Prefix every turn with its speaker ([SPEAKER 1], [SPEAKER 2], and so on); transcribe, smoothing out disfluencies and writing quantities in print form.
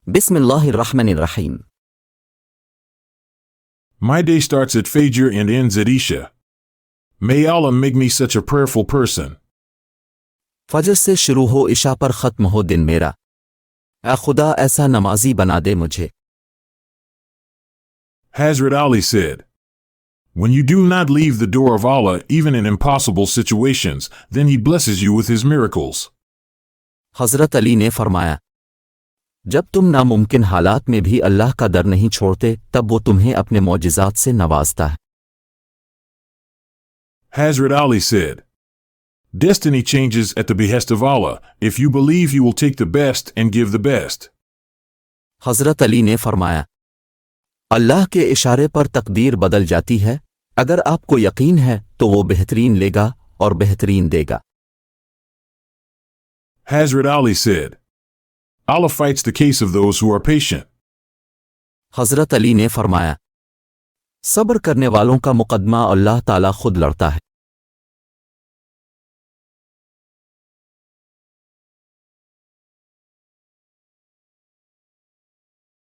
[SPEAKER 1] बिस्मिल्लाहिर्रहमानिर्रहीम।
[SPEAKER 2] My day starts at Fajr and ends at Isha. May Allah make me such a prayerful person.
[SPEAKER 1] फजर से शुरू हो इशा पर ख़त्म हो दिन मेरा। ए खुदा ऐसा नमाजी बना दे मुझे।
[SPEAKER 2] Hazrat Ali said, "When you do not leave the door of Allah even in impossible situations, then He blesses you with His miracles."
[SPEAKER 1] हज़रत अली ने फरमाया, जब तुम नामुमकिन हालात में भी अल्लाह का दर नहीं छोड़ते तब वो तुम्हें अपने मौजिज़ात से नवाजता है।
[SPEAKER 2] Hazrat Ali said, "Destiny changes at the behest of Allah. If you believe, you will take the best and give the best."
[SPEAKER 1] हज़रत अली ने फरमाया, अल्लाह के इशारे पर तकदीर बदल जाती है। अगर आपको यकीन है तो वो बेहतरीन लेगा और बेहतरीन देगा।
[SPEAKER 2] Hazrat Ali said, "Allah fights the case of those who are patient."
[SPEAKER 1] हज़रत अली ने फरमाया, सब्र करने वालों का मुकदमा अल्लाह ताला खुद लड़ता है।